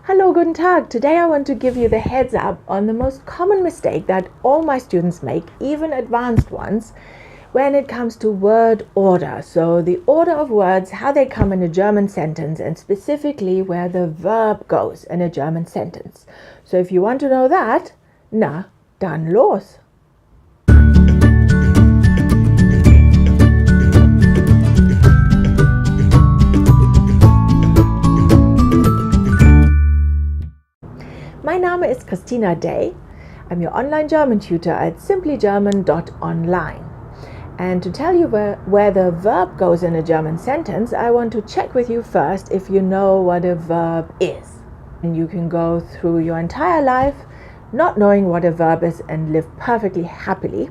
Hallo, guten Tag. Today I want to give you the heads up on the most common mistake that all my students make, even advanced ones, when it comes to word order. So the order of words, how they come in a German sentence, and specifically where the verb goes in a German sentence. So if you want to know that, na, dann los. Mein Name ist Christina Day. I'm your online German tutor at SimplyGerman.online. And to tell you where the verb goes in a German sentence, I want to check with you first if you know what a verb is. And you can go through your entire life not knowing what a verb is and live perfectly happily.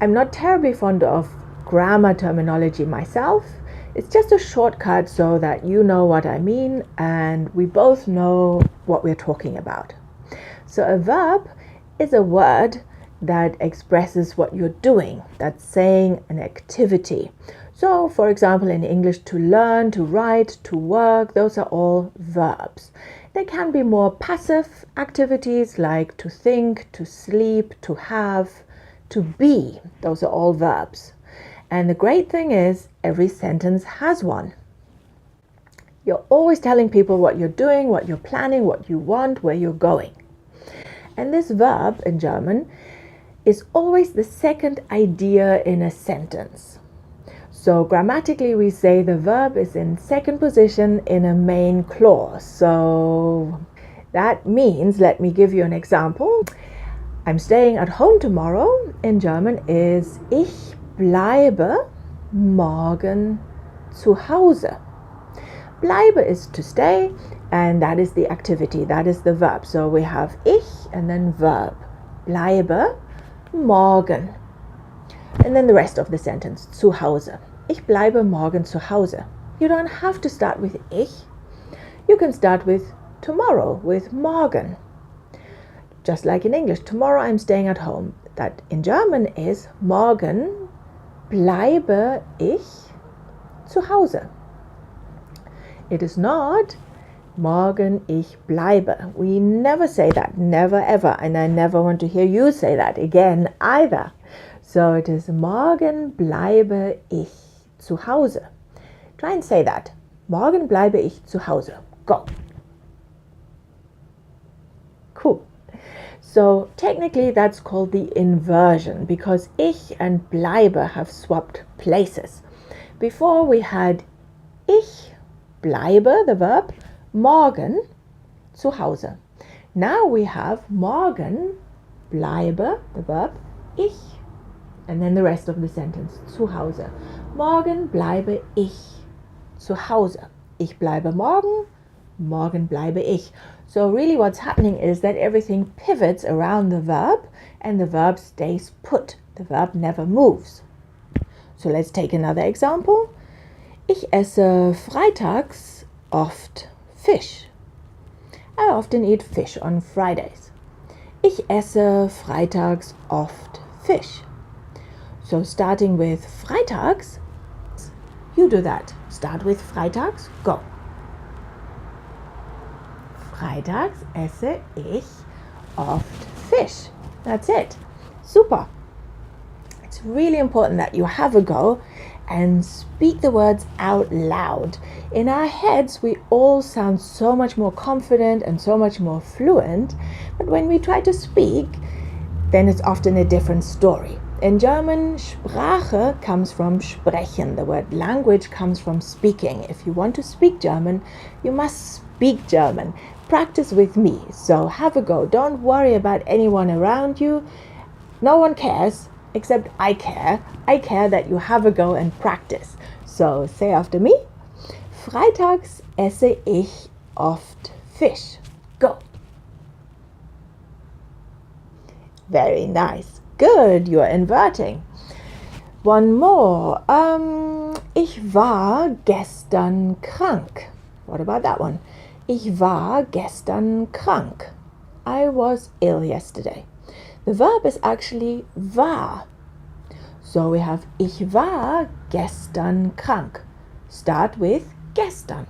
I'm not terribly fond of grammar terminology myself. It's just a shortcut so that you know what I mean and we both know what we're talking about. So a verb is a word that expresses what you're doing, that's saying an activity. So, for example, in English, to learn, to write, to work, those are all verbs. There can be more passive activities like to think, to sleep, to have, to be. Those are all verbs. And the great thing is, every sentence has one. You're always telling people what you're doing, what you're planning, what you want, where you're going. And this verb in German is always the second idea in a sentence. So grammatically we say the verb is in second position in a main clause. So that means, let me give you an example. I'm staying at home tomorrow in German is Ich bleibe morgen zu Hause. Bleibe is to stay, and that is the activity, that is the verb. So we have ich and then verb. Bleibe morgen. And then the rest of the sentence, zu Hause. Ich bleibe morgen zu Hause. You don't have to start with ich. You can start with tomorrow, with morgen. Just like in English, tomorrow I'm staying at home. That in German is morgen bleibe ich zu Hause. It is not morgen ich bleibe. We never say that, never ever. And I never want to hear you say that again either. So it is morgen bleibe ich zu Hause. Try and say that. Morgen bleibe ich zu Hause. Go. Cool. So technically that's called the inversion because ich and bleibe have swapped places. Before we had ich bleibe, the verb, morgen zu Hause. Now we have morgen bleibe, the verb, ich, and then the rest of the sentence, zu Hause. Morgen bleibe ich zu Hause. Ich bleibe morgen, morgen bleibe ich. So really what's happening is that everything pivots around the verb and the verb stays put. The verb never moves. So let's take another example. Ich esse freitags oft Fisch. I often eat fish on Fridays. Ich esse freitags oft Fisch. So starting with freitags, you do that. Start with freitags, go. Freitags esse ich oft Fisch. That's it. Super. It's really important that you have a go and speak the words out loud. In our heads, we all sound so much more confident and so much more fluent, but when we try to speak, then it's often a different story. In German, Sprache comes from sprechen. The word language comes from speaking. If you want to speak German, you must speak German. Practice with me. So have a go. Don't worry about anyone around you. No one cares. Except I care. I care that you have a go and practice. So say after me. Freitags esse ich oft Fisch. Go. Very nice. Good. You're inverting. One more. Ich war gestern krank. What about that one? Ich war gestern krank. I was ill yesterday. The verb is actually war. So we have ich war gestern krank. Start with gestern.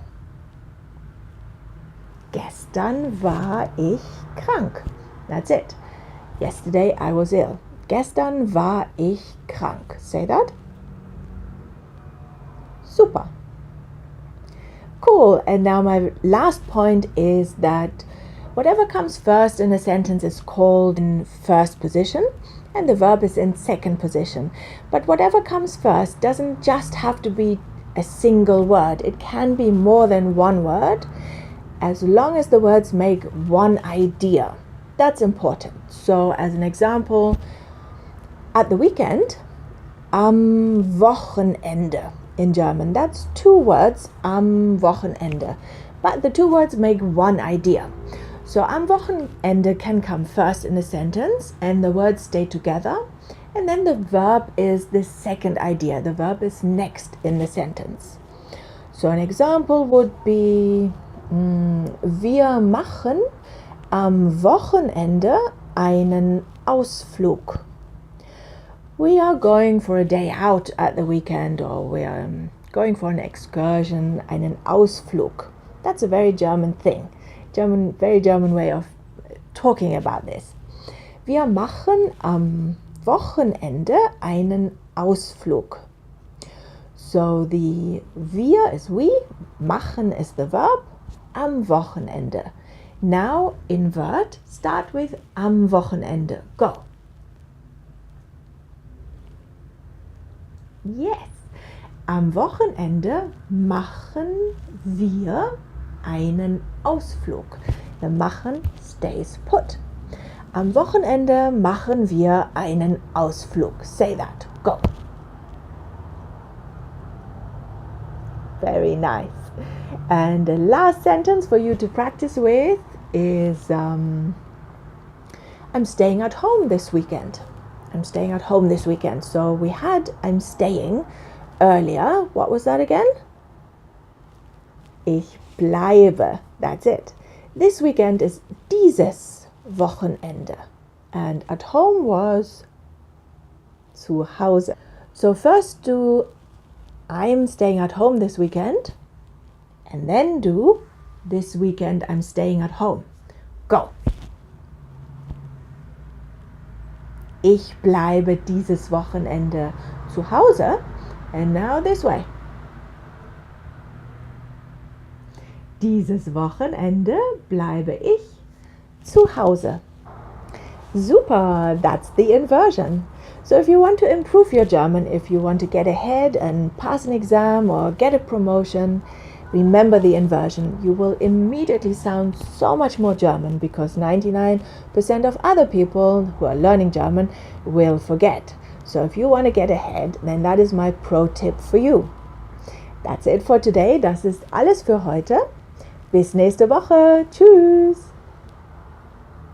Gestern war ich krank. That's it. Yesterday I was ill. Gestern war ich krank. Say that. Super. Cool. And now my last point is that whatever comes first in a sentence is called in first position and the verb is in second position. But whatever comes first doesn't just have to be a single word. It can be more than one word as long as the words make one idea. That's important. So as an example, at the weekend, am Wochenende in German. That's two words, am Wochenende. But the two words make one idea. So am Wochenende can come first in a sentence and the words stay together. And then the verb is the second idea. The verb is next in the sentence. So an example would be, wir machen am Wochenende einen Ausflug. We are going for a day out at the weekend, or we are going for an excursion, einen Ausflug. That's a very German thing. Very German way of talking about this. Wir machen am Wochenende einen Ausflug. So the wir is we, machen is the verb, am Wochenende. Now invert, start with am Wochenende. Go. Yes. Am Wochenende machen wir einen Ausflug. The machen stays put. Am Wochenende machen wir einen Ausflug. Say that. Go. Very nice. And the last sentence for you to practice with is I'm staying at home this weekend. I'm staying at home this weekend. So we had I'm staying earlier. What was that again? Ich bleibe. That's it. This weekend is dieses Wochenende. And at home was zu Hause. So first do I'm staying at home this weekend. And then do this weekend I'm staying at home. Go. Ich bleibe dieses Wochenende zu Hause. And now this way. Dieses Wochenende bleibe ich zu Hause. Super, that's the inversion. So if you want to improve your German, if you want to get ahead and pass an exam or get a promotion, remember the inversion. You will immediately sound so much more German because 99% of other people who are learning German will forget. So if you want to get ahead, then that is my pro tip for you. That's it for today. Das ist alles für heute. Bis nächste Woche. Tschüss.